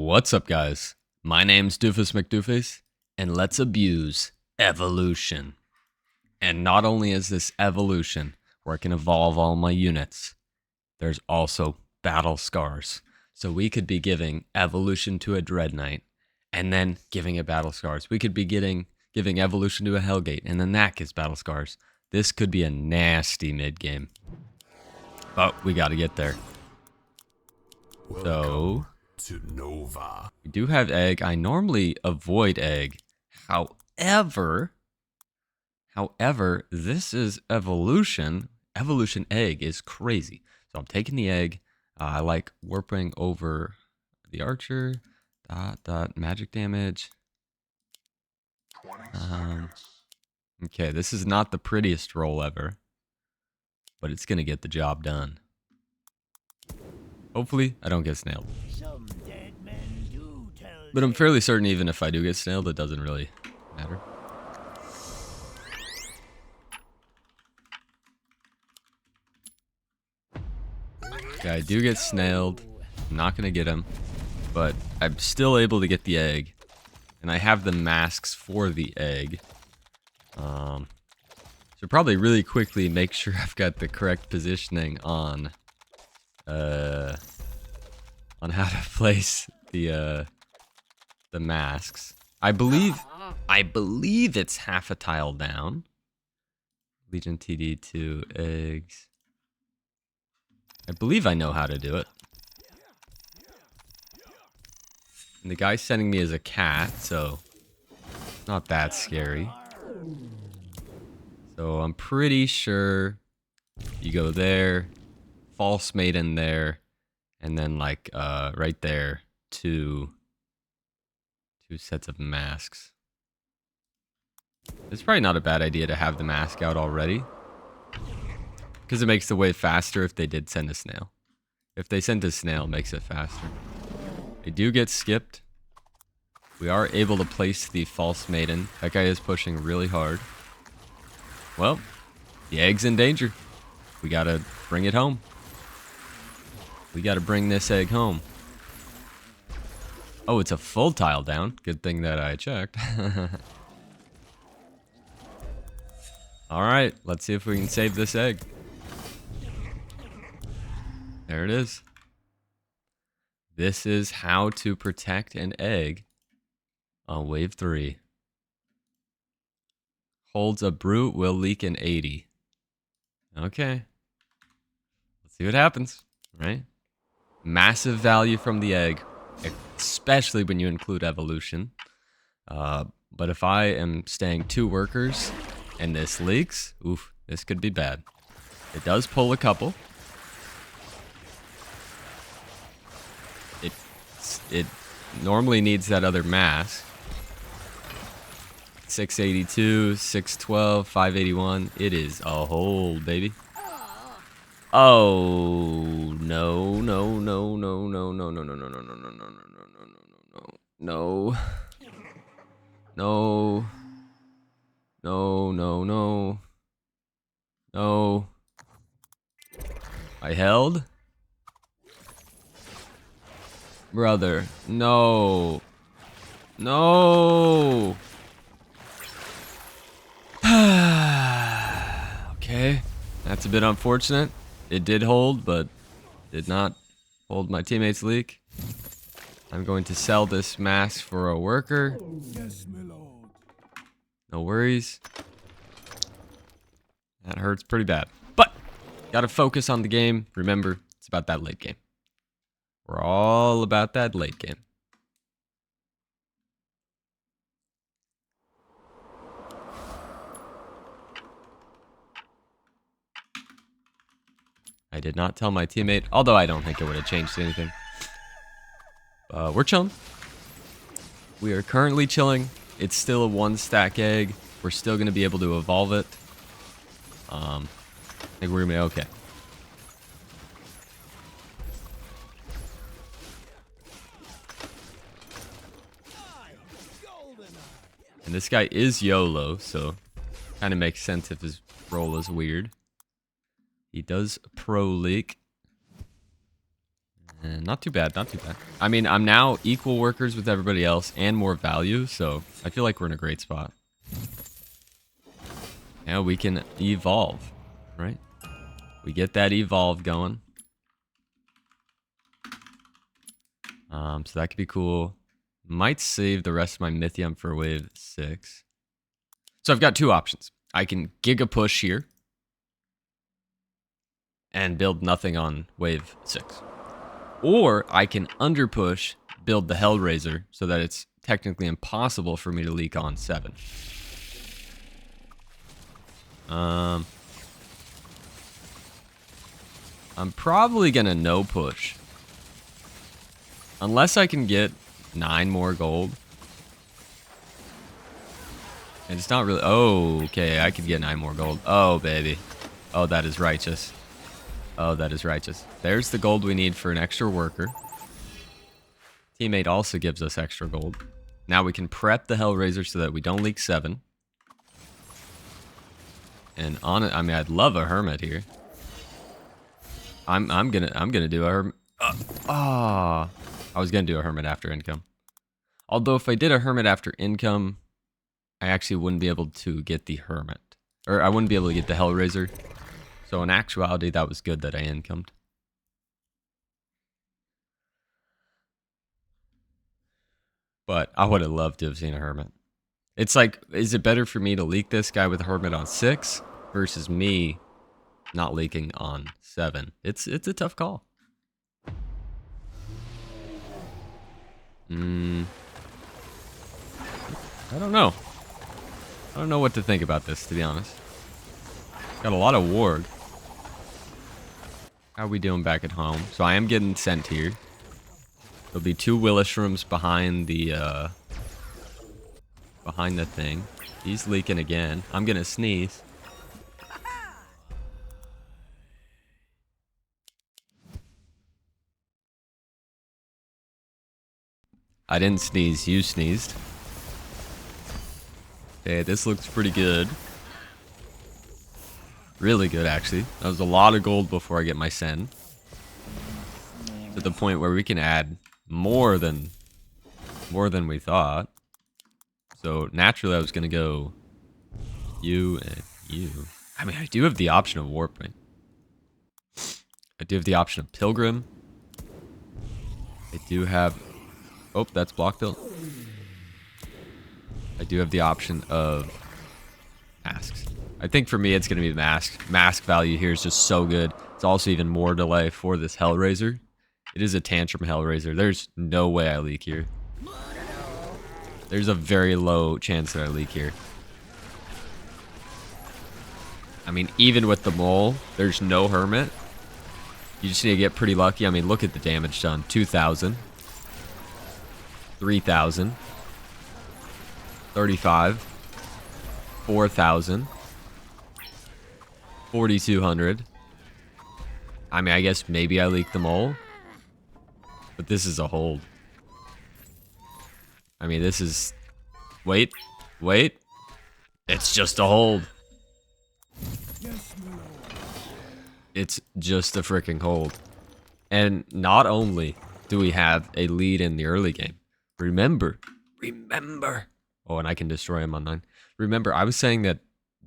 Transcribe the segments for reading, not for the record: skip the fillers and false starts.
What's up, guys? My name's Doofus Mcdooface, and let's abuse evolution. And not only is this evolution where I can evolve all my units, there's also battle scars. So we could be giving evolution to a Dread Knight, and then giving it battle scars. We could be giving evolution to a Hellgate, and then that gets battle scars. This could be a nasty mid-game. But we gotta get there. So to Nova. we do have egg. I normally avoid egg. However, this is evolution. Evolution egg is crazy. So I'm taking the egg. I like warping over the archer. Magic damage. Okay, this is not the prettiest roll ever, but it's gonna get the job done. Hopefully, I don't get snailed. But I'm fairly certain even if I do get snailed, it doesn't really matter. Okay, I do get snailed. I'm not gonna get him, but I'm still able to get the egg. And I have the masks for the egg. So probably really quickly make sure I've got the correct positioning on how to place the masks. I believe it's half a tile down. Legion TD 2 eggs. I believe I know how to do it. And the guy sending me is a cat, so not that scary. So I'm pretty sure you go there, false maiden there, and then like right there, two sets of masks. It's probably not a bad idea to have the mask out already, because it makes the way faster if they did send a snail. If they sent a snail, it makes it faster. They do get skipped. We are able to place the false maiden. That guy is pushing really hard. Well, the egg's in danger. We gotta bring it home. We gotta bring this egg home. Oh, it's a full tile down. Good thing that I checked. Alright, let's see if we can save this egg. There it is. This is how to protect an egg on wave 3. Holds a brute, will leak an 80. Okay. Let's see what happens, right? Massive value from the egg, especially when you include evolution. But if I am staying 2 workers and this leaks, oof, this could be bad. It does pull a couple. It normally needs that other mask. 682, 612, 581. It is a hole, baby. Oh no, no, no, no, no, no, no, no, no, no, no, no, no, no, no, no, no, no, no, no. I held. Brother, no. No. Okay, that's a bit unfortunate. It did hold, but did not hold my teammate's leak. I'm going to sell this mask for a worker. No worries. That hurts pretty bad. But, gotta focus on the game. Remember, it's about that late game. We're all about that late game. I did not tell my teammate, although I don't think it would have changed anything. We're chilling. We are currently chilling. It's still a 1-stack egg. We're still going to be able to evolve it. I think we're going to be okay. And this guy is YOLO, so kind of makes sense if his roll is weird. He does pro leak. Not too bad, not too bad. I mean, I'm now equal workers with everybody else and more value, so I feel like we're in a great spot. Now we can evolve, right? We get that evolve going. So that could be cool. Might save the rest of my Mythium for wave 6. So I've got two options. I can Giga push here and build nothing on wave 6. Or I can under push, build the Hellraiser so that it's technically impossible for me to leak on 7. I'm probably gonna no push. Unless I can get 9 more gold. And it's not really... Oh, okay, I could get 9 more gold. Oh, baby. Oh, that is righteous. Oh, that is righteous. There's the gold we need for an extra worker. Teammate also gives us extra gold. Now we can prep the Hellraiser so that we don't leak 7. And on it, I mean, I'd love a Hermit here. I'm gonna do a Hermit. I was gonna do a Hermit after income. Although if I did a Hermit after income, I actually wouldn't be able to get the Hermit. Or I wouldn't be able to get the Hellraiser. So in actuality, that was good that I incomed. But I would have loved to have seen a Hermit. It's like, is it better for me to leak this guy with a Hermit on 6 versus me not leaking on 7? It's a tough call. I don't know. I don't know what to think about this, to be honest. Got a lot of warg. How are we doing back at home? So I am getting sent here. There'll be 2 Willis rooms behind the thing. He's leaking again. I'm gonna sneeze. I didn't sneeze, you sneezed. Okay, this looks pretty good. Really good, actually. That was a lot of gold before I get my Sen. To the point where we can add more than we thought. So naturally I was gonna go you and you. I mean, I do have the option of warping. I do have the option of pilgrim. I do have... Oh, that's block built. I do have the option of masks. I think for me it's going to be mask. Mask value here is just so good. It's also even more delay for this Hellraiser. It is a Tantrum Hellraiser. There's no way I leak here. There's a very low chance that I leak here. I mean, even with the mole, there's no Hermit. You just need to get pretty lucky. I mean, look at the damage done. 2,000. 3,000. 35. 4,000. 4,200. I mean, I guess maybe I leaked the mole. But this is a hold. I mean, this is... Wait. Wait. It's just a hold. It's just a freaking hold. And not only do we have a lead in the early game. Remember. Oh, and I can destroy him on 9. Remember, I was saying that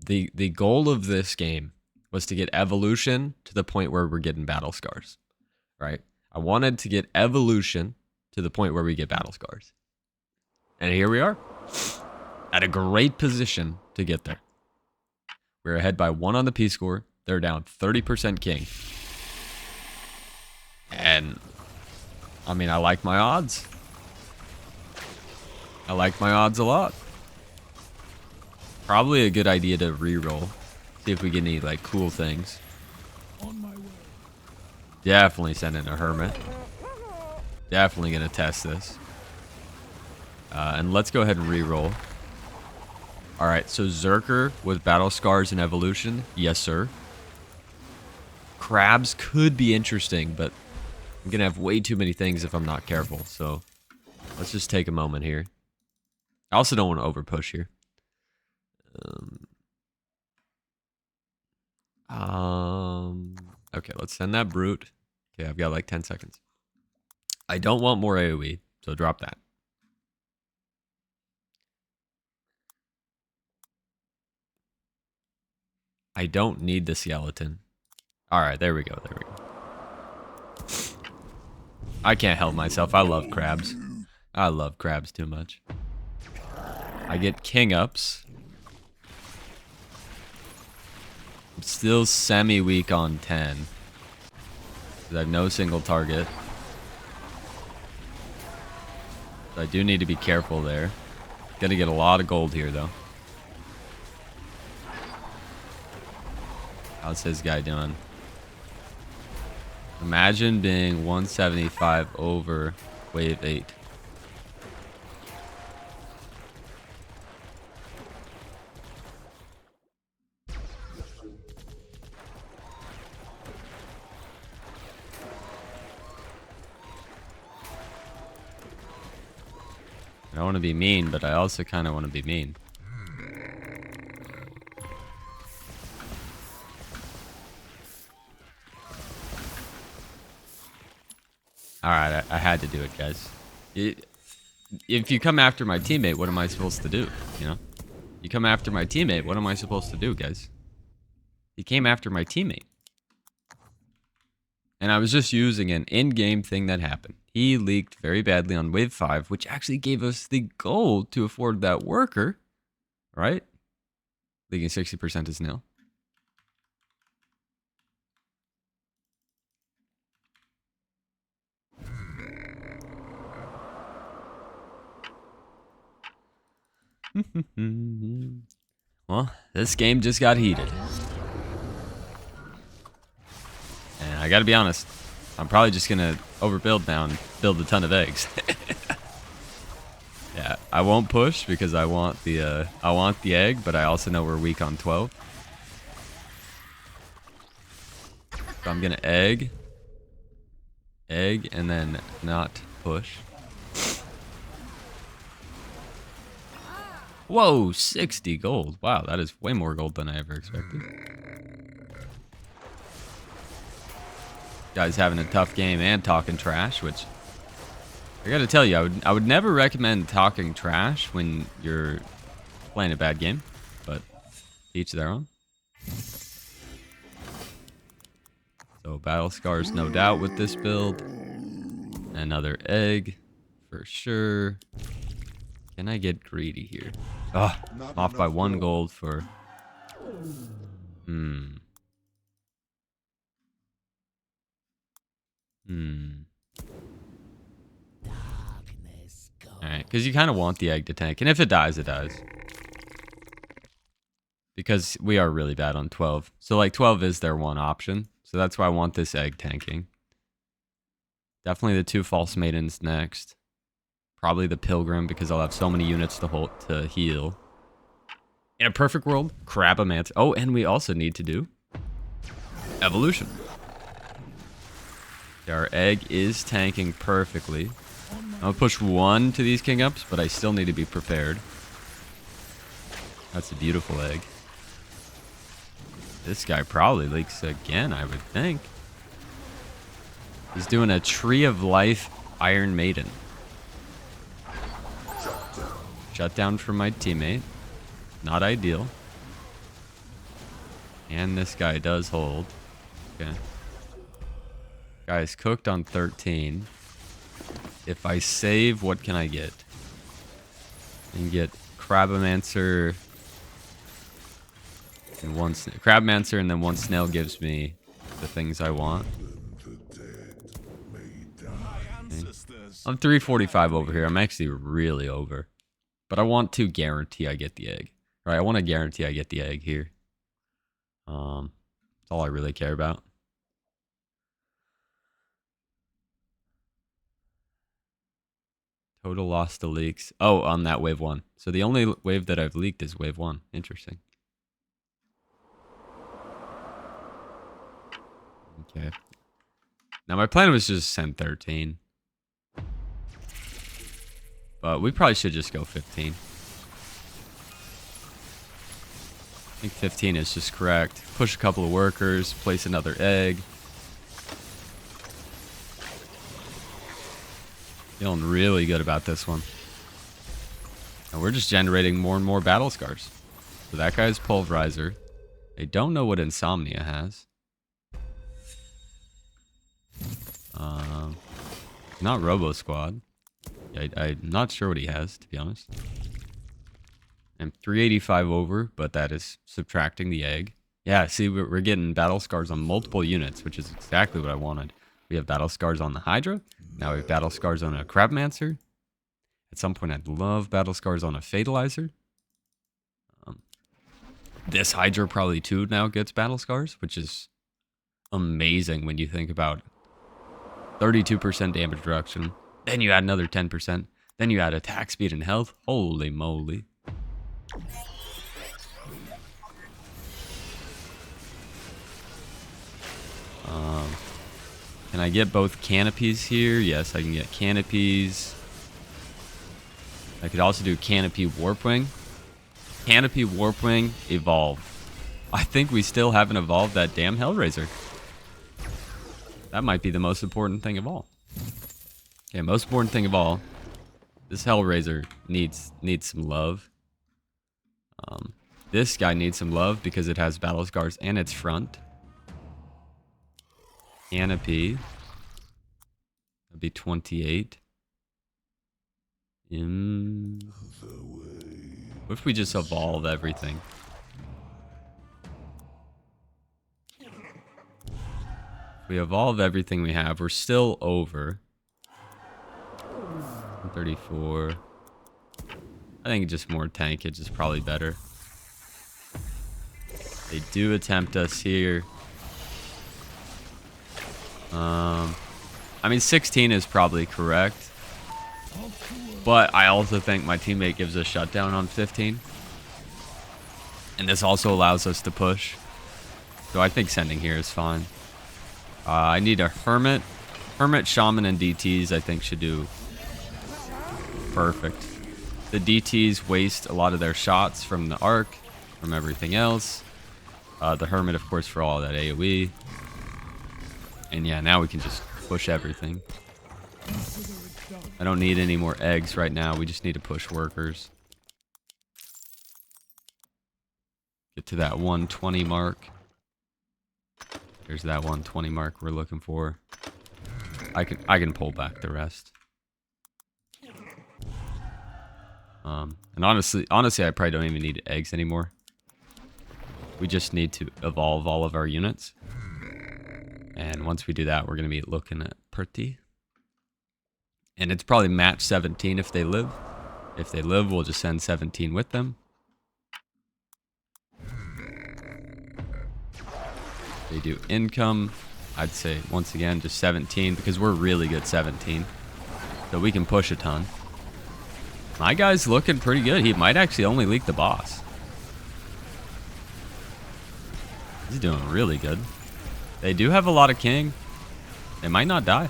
the goal of this game was to get evolution to the point where we're getting battle scars. Right? I wanted to get evolution to the point where we get battle scars. And here we are. At a great position to get there. We're ahead by 1 on the P-score. They're down 30% king. And, I mean, I like my odds. I like my odds a lot. Probably a good idea to re-roll. See if we get any, like, cool things. On my way. Definitely send in a Hermit. Definitely gonna test this. And let's go ahead and re-roll. Alright, so Zerker with Battle Scars and Evolution. Yes, sir. Crabs could be interesting, but I'm going to have way too many things if I'm not careful. So let's just take a moment here. I also don't want to over push here. Okay, let's send that Brute. Okay, I've got like 10 seconds. I don't want more AoE, so drop that. I don't need the skeleton. Alright, there we go, there we go. I can't help myself, I love crabs. I love crabs too much. I get king ups. I'm still semi-weak on 10. I have no single target. So I do need to be careful there. Gonna get a lot of gold here, though. How's his guy doing? Imagine being 175 over wave 8. I don't want to be mean, but I also kind of want to be mean. Alright, I had to do it, guys. If you come after my teammate, what am I supposed to do? You know? You come after my teammate, what am I supposed to do, guys? He came after my teammate. And I was just using an in-game thing that happened. He leaked very badly on wave 5, which actually gave us the gold to afford that worker. Right? Leaking 60% is nil. Well, this game just got heated. And I gotta be honest, I'm probably just gonna overbuild now and build a ton of eggs. Yeah, I won't push because I want the egg, but I also know we're weak on 12. So I'm gonna egg, and then not push. Whoa, 60 gold. Wow, that is way more gold than I ever expected. Guys having a tough game and talking trash, which I gotta tell you, I would never recommend talking trash when you're playing a bad game, but each their own. So battle scars, no doubt, with this build. Another egg, for sure. Can I get greedy here? Oh, I'm off by 1 gold for... Alright, because you kind of want the egg to tank. And if it dies, it dies. Because we are really bad on 12. So, like, 12 is their one option. So that's why I want this egg tanking. Definitely the 2 false maidens next. Probably the pilgrim, because I'll have so many units to heal. In a perfect world, Crabomancer. Oh, and we also need to do evolution. Our egg is tanking perfectly. I'll push 1 to these king ups, but I still need to be prepared. That's a beautiful egg. This guy probably leaks again, I would think. He's doing a Tree of Life Iron Maiden. Shut down from my teammate. Not ideal. And this guy does hold. Okay. Guy's cooked on 13. If I save, what can I get? I can get Crabomancer and Crabmancer, and then 1 snail gives me the things I want. Okay. I'm 345 over here. I'm actually really over. But I want to guarantee I get the egg. Right, I want to guarantee I get the egg here. That's all I really care about. Total loss to leaks. Oh, on that wave 1. So the only wave that I've leaked is wave 1. Interesting. Okay. Now my plan was just send 13. But we probably should just go 15. I think 15 is just correct. Push a couple of workers, place another egg. Feeling really good about this one. And we're just generating more and more battle scars. So that guy's Pulverizer. They don't know what Insomnia has. Not Robo Squad. I'm not sure what he has, to be honest. I'm 385 over, but that is subtracting the egg. Yeah, see, we're getting battle scars on multiple units, which is exactly what I wanted. We have battle scars on the Hydra. Now we have battle scars on a Crabmancer. At some point, I'd love battle scars on a Fatalizer. This Hydra probably too now gets battle scars, which is amazing when you think about 32% damage reduction. Then you add another 10%. Then you add attack speed and health. Holy moly. Can I get both canopies here? Yes, I can get canopies. I could also do Canopy Warpwing. Canopy Warpwing evolve. I think we still haven't evolved that damn Hellraiser. That might be the most important thing of all. Okay, most important thing of all. This Hellraiser needs some love. This guy needs some love because it has battle scars and its front. Canopy. That'd be 28. What if we just evolve everything? If we evolve everything we have, we're still over. 34. I think just more tankage is probably better. They do attempt us here. I mean, 16 is probably correct. But I also think my teammate gives a shutdown on 15. And this also allows us to push. So I think sending here is fine. I need a Hermit. Hermit, Shaman, and DTs I think should do perfect. The DTs waste a lot of their shots from the arc, from everything else. The Hermit, of course, for all that AoE. And yeah, now we can just push everything. I don't need any more eggs right now. We just need to push workers. Get to that 120 mark. There's that 120 mark we're looking for. I can pull back the rest. And honestly, I probably don't even need eggs anymore. We just need to evolve all of our units. And once we do that, we're going to be looking at pretty. And it's probably match 17 if they live. If they live, we'll just send 17 with them. They do income. I'd say, once again, just 17 because we're really good 17. So we can push a ton. My guy's looking pretty good. He might actually only leak the boss. He's doing really good. They do have a lot of king. They might not die.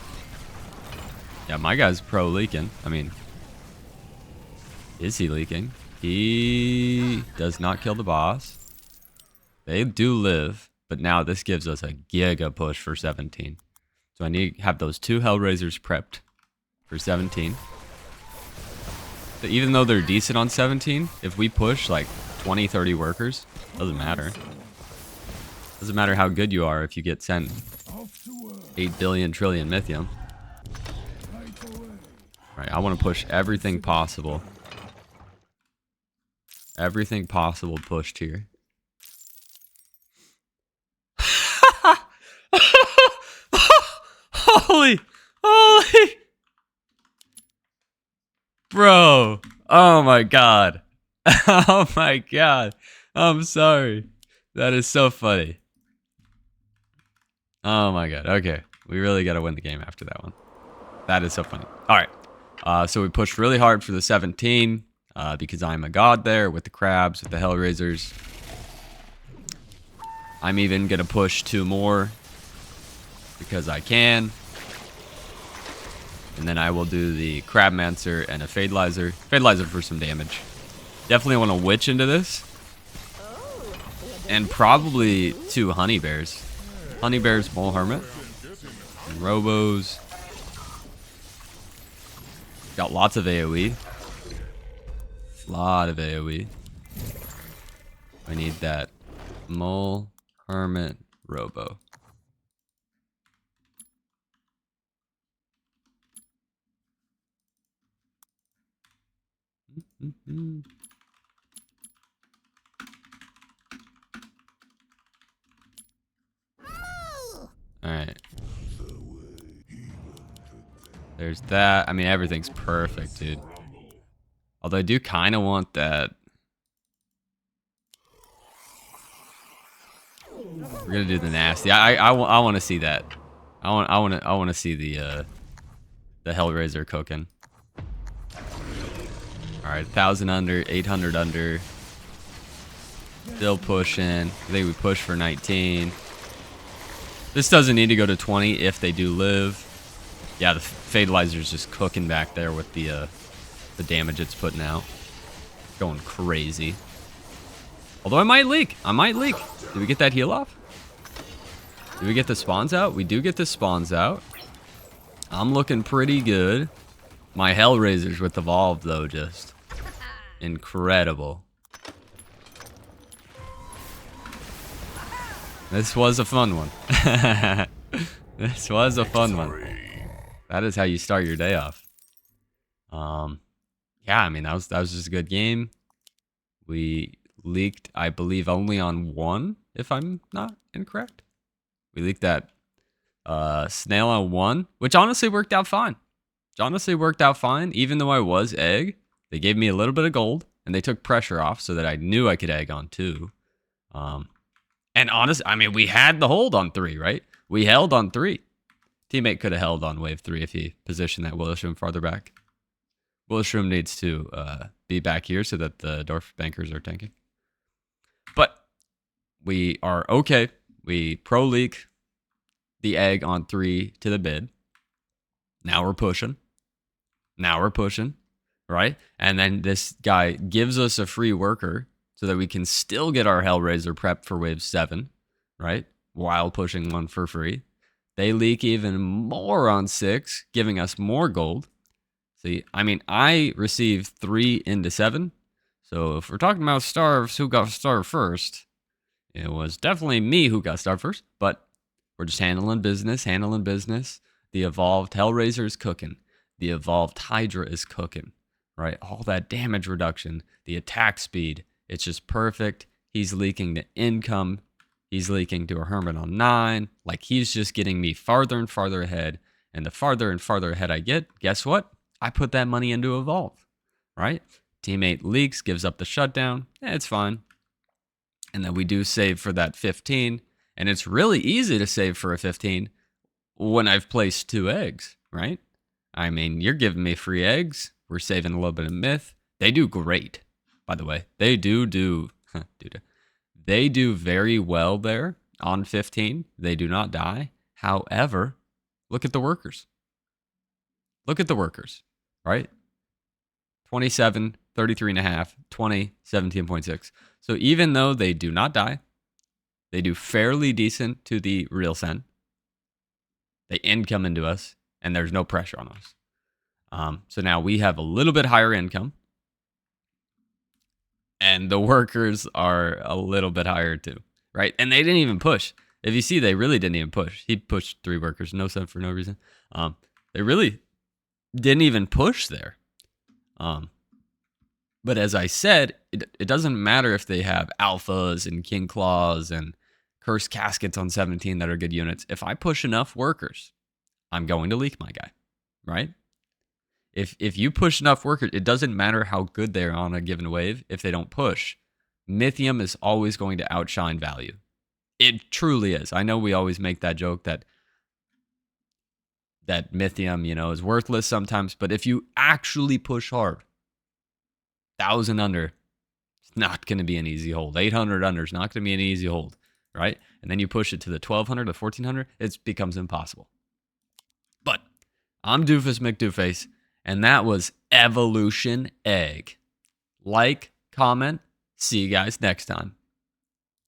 Yeah, my guy's pro leaking. I mean, is he leaking? He does not kill the boss. They do live, but now this gives us a giga push for 17. So I need to have those two Hellraisers prepped for 17. But even though they're decent on 17, if we push like 20, 30 workers, doesn't matter. Doesn't matter how good you are if you get sent 8 billion trillion Mythium. Right, I want to push everything possible. Everything possible pushed here. Holy! Bro! Oh my god. Oh my god. I'm sorry. That is so funny. Oh my god. Okay. We really got to win the game after that one. That is so funny. Alright. So we pushed really hard for the 17 because I'm a god there with the crabs, with the Hellraisers. I'm even going to push 2 more because I can. And then I will do the Crabmancer and a Fatalizer. Fatalizer for some damage. Definitely want to witch into this. And probably 2 Honey Bears. Honey Bears, Mole Hermit. And Robos. Got lots of AoE. Lot of AoE. I need that Mole, Hermit, Robo. Alright. There's that. I mean, everything's perfect, dude. Although I do kind of want that. We're gonna do the nasty. I want to see that. I want to see the Hellraiser cooking. All right, 1,000 under, 800 under. Still pushing. I think we push for 19. This doesn't need to go to 20 if they do live. Yeah, the Fatalizer's just cooking back there with the damage it's putting out. Going crazy. Although I might leak. I might leak. Did we get that heal off? Did we get the spawns out? We do get the spawns out. I'm looking pretty good. My Hellraisers with Evolve, though, just incredible. This was a fun one. This was a fun one. That is how you start your day off. Yeah, I mean, that was just a good game. We leaked, I believe, only on one, if I'm not incorrect. We leaked that snail on one, which honestly worked out fine. Even though I was egg, they gave me a little bit of gold, and they took pressure off so that I knew I could egg on two. And honestly, I mean, we had the hold on 3, right? We held on 3. Teammate could have held on wave 3 if he positioned that Willowshroom farther back. Willowshroom needs to be back here so that the Dwarf Bankers are tanking. But we are okay. We pro-leak the egg on 3 to the bid. Now we're pushing. Right? And then this guy gives us a free worker so that we can still get our Hellraiser prepped for wave 7, right? While pushing one for free. They leak even more on 6, giving us more gold. See, I mean, I received 3 into 7. So if we're talking about starves, who got starved first? It was definitely me who got starved first, but we're just handling business. The evolved Hellraiser is cooking. The evolved Hydra is cooking, right? All that damage reduction, the attack speed, it's just perfect. He's leaking the income. He's leaking to a Hermit on 9. Like, he's just getting me farther and farther ahead. And the farther and farther ahead I get, guess what? I put that money into Evolve, right? Teammate leaks, gives up the shutdown. It's fine. And then we do save for that 15. And it's really easy to save for a 15 when I've placed 2 eggs, right? I mean, you're giving me free eggs. We're saving a little bit of myth. They do great, by the way. They do very well there on 15. They do not die. However, look at the workers. Right? 27, 33.5, 20, 17.6. So even though they do not die, they do fairly decent to the real sen. They income into us, and there's no pressure on us. So now we have a little bit higher income. And the workers are a little bit higher too, right? And they didn't even push. If you see, they really didn't even push. He pushed 3 workers, no sen for no reason. They really didn't even push there. But as I said, it doesn't matter if they have alphas and king claws and cursed caskets on 17 that are good units. If I push enough workers, I'm going to leak my guy, right? If you push enough workers, it doesn't matter how good they are on a given wave. If they don't push, Mythium is always going to outshine value. It truly is. I know we always make that joke that Mythium, is worthless sometimes. But if you actually push hard, 1,000 under, it's not going to be an easy hold. 800 under is not going to be an easy hold, right? And then you push it to the 1,200 to 1,400, it becomes impossible. But I'm Doofus Mcdooface. And that was Evolution Egg. Like, comment, see you guys next time.